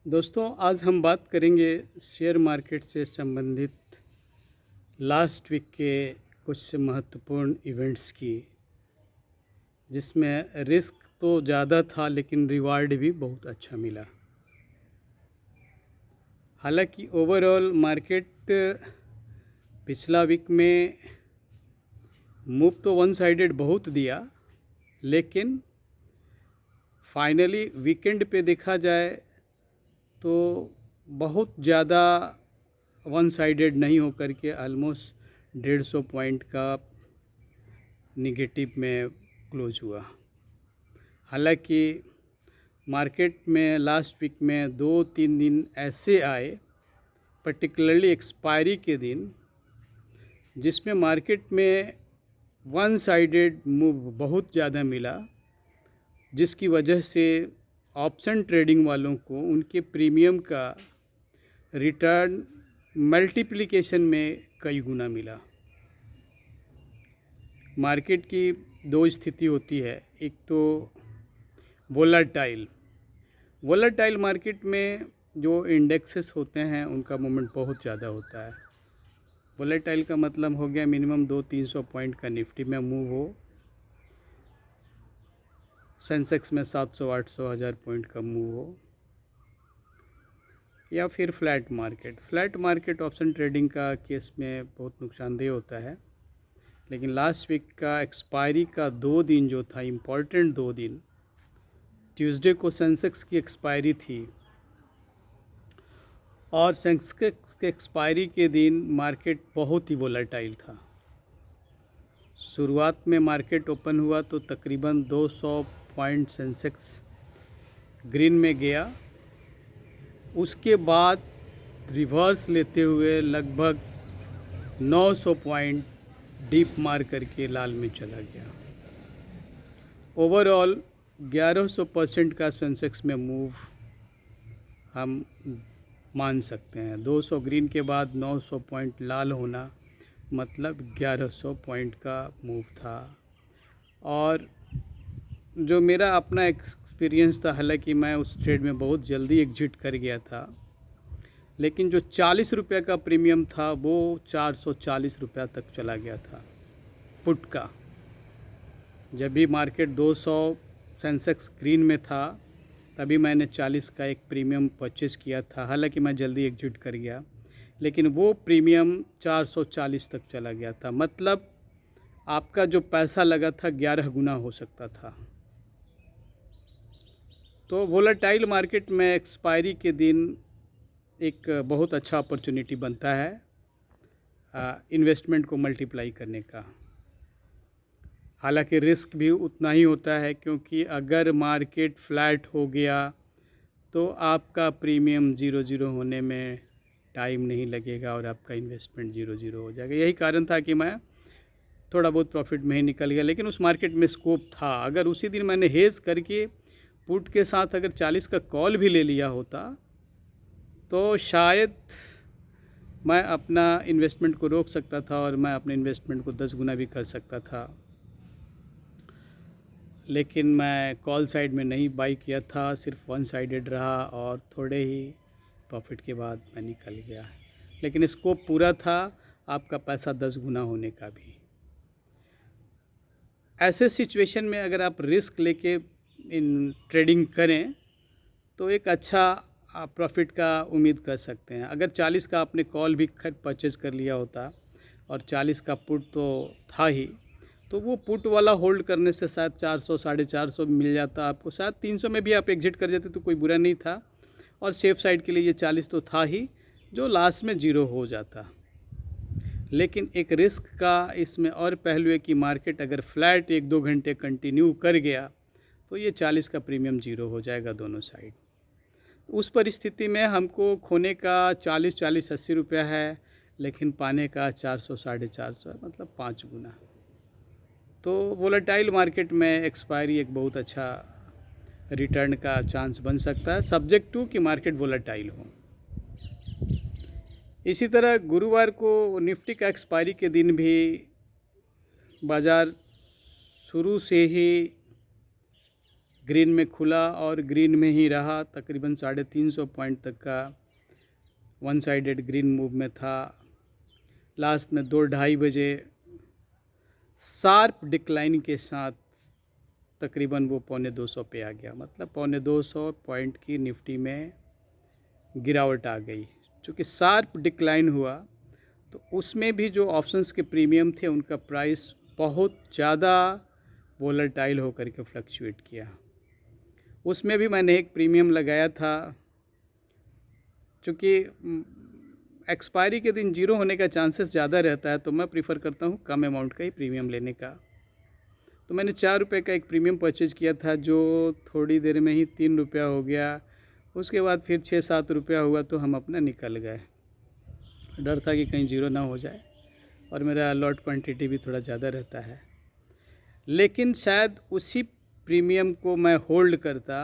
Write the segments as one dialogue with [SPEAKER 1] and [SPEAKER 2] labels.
[SPEAKER 1] दोस्तों, आज हम बात करेंगे शेयर मार्केट से संबंधित लास्ट वीक के कुछ महत्वपूर्ण इवेंट्स की, जिसमें रिस्क तो ज़्यादा था लेकिन रिवार्ड भी बहुत अच्छा मिला। हालांकि ओवरऑल मार्केट पिछला वीक में मूव तो वन साइडेड बहुत दिया, लेकिन फाइनली वीकेंड पे देखा जाए तो बहुत ज़्यादा वन साइडेड नहीं होकर के ऑलमोस्ट 150 पॉइंट का निगेटिव में क्लोज हुआ। हालांकि मार्केट में लास्ट वीक में 2-3 दिन ऐसे आए, पर्टिकुलरली एक्सपायरी के दिन, जिसमें मार्केट में वन साइडेड मूव बहुत ज़्यादा मिला, जिसकी वजह से ऑप्शन ट्रेडिंग वालों को उनके प्रीमियम का रिटर्न मल्टीप्लिकेशन में कई गुना मिला। मार्केट की दो स्थिति होती है, एक तो वोलेटाइल मार्केट में जो इंडेक्सेस होते हैं उनका मूवमेंट बहुत ज़्यादा होता है। वोलेटाइल का मतलब हो गया मिनिमम 200-300 पॉइंट का निफ्टी में मूव हो, सेंसेक्स में 700-800 पॉइंट का मूव हो, या फिर फ्लैट मार्केट ऑप्शन ट्रेडिंग का केस में बहुत नुकसानदेह होता है। लेकिन लास्ट वीक का एक्सपायरी का 2 दिन जो था, इम्पॉर्टेंट 2 दिन, ट्यूसडे को सेंसेक्स की एक्सपायरी थी और सेंसेक्स के एक्सपायरी के दिन मार्केट बहुत ही वोलेटाइल था। शुरुआत में मार्केट ओपन हुआ तो तकरीबन 200 पॉइंट सेंसेक्स ग्रीन में गया, उसके बाद रिवर्स लेते हुए लगभग 900 पॉइंट डीप मार करके लाल में चला गया। ओवरऑल 1100% का सेंसेक्स में मूव हम मान सकते हैं। 200 ग्रीन के बाद 900 पॉइंट लाल होना मतलब 1100 पॉइंट का मूव था। और जो मेरा अपना एक्सपीरियंस था, हालांकि मैं उस ट्रेड में बहुत जल्दी एग्जिट कर गया था, लेकिन जो 40 रुपये का प्रीमियम था वो 440 रुपया तक चला गया था पुट का। जब भी मार्केट 200 सेंसेक्स ग्रीन में था तभी मैंने 40 का एक प्रीमियम परचेज़ किया था। हालांकि मैं जल्दी एग्जिट कर गया, लेकिन वो प्रीमियम 440 तक चला गया था। मतलब आपका जो पैसा लगा था 11 गुना हो सकता था। तो वोलेटाइल मार्केट में एक्सपायरी के दिन एक बहुत अच्छा अपॉर्चुनिटी बनता है इन्वेस्टमेंट को मल्टीप्लाई करने का। हालांकि रिस्क भी उतना ही होता है, क्योंकि अगर मार्केट फ्लैट हो गया तो आपका प्रीमियम 0-0 होने में टाइम नहीं लगेगा और आपका इन्वेस्टमेंट 0-0 हो जाएगा। यही कारण था कि मैं थोड़ा बहुत प्रॉफिट में ही निकल गया, लेकिन उस मार्केट में स्कोप था। अगर उसी दिन मैंने हेज करके पुट के साथ अगर 40 का कॉल भी ले लिया होता तो शायद मैं अपना इन्वेस्टमेंट को रोक सकता था और मैं अपने इन्वेस्टमेंट को 10 गुना भी कर सकता था। लेकिन मैं कॉल साइड में नहीं बाई किया था, सिर्फ वन साइडेड रहा और थोड़े ही प्रॉफिट के बाद मैं निकल गया। लेकिन स्कोप पूरा था आपका पैसा 10 गुना होने का भी। ऐसे सिचुएशन में अगर आप रिस्क लेके इन ट्रेडिंग करें तो एक अच्छा प्रॉफिट का उम्मीद कर सकते हैं। अगर 40 का आपने कॉल भी परचेज़ कर लिया होता और 40 का पुट तो था ही, तो वो पुट वाला होल्ड करने से शायद 400 450 मिल जाता आपको, शायद 300 में भी आप एग्जिट कर जाते तो कोई बुरा नहीं था। और सेफ साइड के लिए ये 40 तो था ही जो लास्ट में 0 हो जाता। लेकिन एक रिस्क का इसमें और पहलू है कि मार्केट अगर फ्लैट 1-2 घंटे कंटिन्यू कर गया तो ये 40 का प्रीमियम 0 हो जाएगा दोनों साइड। उस परिस्थिति में हमको खोने का 40-80 रुपया है, लेकिन पाने का 400-450 है, मतलब 5 गुना। तो वोलेटाइल मार्केट में एक्सपायरी एक बहुत अच्छा रिटर्न का चांस बन सकता है, सब्जेक्ट टू कि मार्केट वोलेटाइल हो। इसी तरह गुरुवार को निफ्टी का एक्सपायरी के दिन भी बाज़ार शुरू से ही ग्रीन में खुला और ग्रीन में ही रहा, तकरीबन 350 पॉइंट तक का वन साइडेड ग्रीन मूव में था। लास्ट में 2-2:30 बजे शार्प डिक्लाइन के साथ तकरीबन वो 250 पे आ गया, मतलब 250 पॉइंट की निफ्टी में गिरावट आ गई। चूँकि शार्प डिक्लाइन हुआ तो उसमें भी जो ऑप्शंस के प्रीमियम थे उनका प्राइस बहुत ज़्यादा वोलेटाइल होकर के फ्लक्चुएट किया। उसमें भी मैंने एक प्रीमियम लगाया था, चूँकि एक्सपायरी के दिन जीरो होने का चांसेस ज़्यादा रहता है, तो मैं प्रीफर करता हूँ कम अमाउंट का ही प्रीमियम लेने का। तो मैंने 4 रुपये का एक प्रीमियम परचेज़ किया था, जो थोड़ी देर में ही 3 रुपया हो गया। उसके बाद फिर 6-7 रुपया हुआ तो हम अपना निकल गए। डर था कि कहीं जीरो ना हो जाए, और मेरा लॉट क्वांटिटी भी थोड़ा ज़्यादा रहता है। लेकिन शायद उसी प्रीमियम को मैं होल्ड करता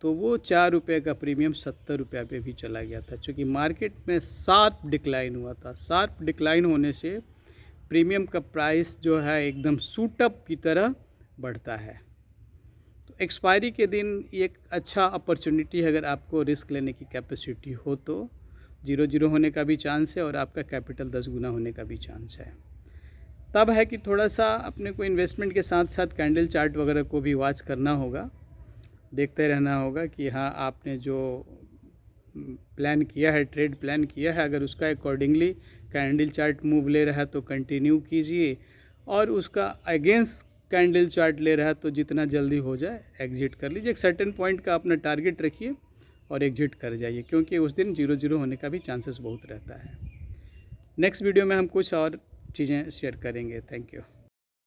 [SPEAKER 1] तो वो 4 रुपये का प्रीमियम 70 रुपये पे भी चला गया था, क्योंकि मार्केट में शार्प डिक्लाइन हुआ था। शार्प डिक्लाइन होने से प्रीमियम का प्राइस जो है एकदम सूटअप की तरह बढ़ता है। तो एक्सपायरी के दिन एक अच्छा अपॉर्चुनिटी है, अगर आपको रिस्क लेने की कैपेसिटी हो तो 0-0 होने का भी चांस है और आपका कैपिटल 10 गुना होने का भी चांस है। तब है कि थोड़ा सा अपने को इन्वेस्टमेंट के साथ साथ कैंडल चार्ट वगैरह को भी वॉच करना होगा, देखते रहना होगा कि हाँ आपने जो प्लान किया है, ट्रेड प्लान किया है, अगर उसका अकॉर्डिंगली कैंडल चार्ट मूव ले रहा है तो कंटिन्यू कीजिए, और उसका अगेंस्ट कैंडल चार्ट ले रहा है तो जितना जल्दी हो जाए एग्जिट कर लीजिए। एक सर्टेन पॉइंट का अपना टारगेट रखिए और एग्जिट कर जाइए, क्योंकि उस दिन 0-0 होने का भी चांसेस बहुत रहता है। नेक्स्ट वीडियो में हम कुछ और चीज़ें शेयर करेंगे। Thank you.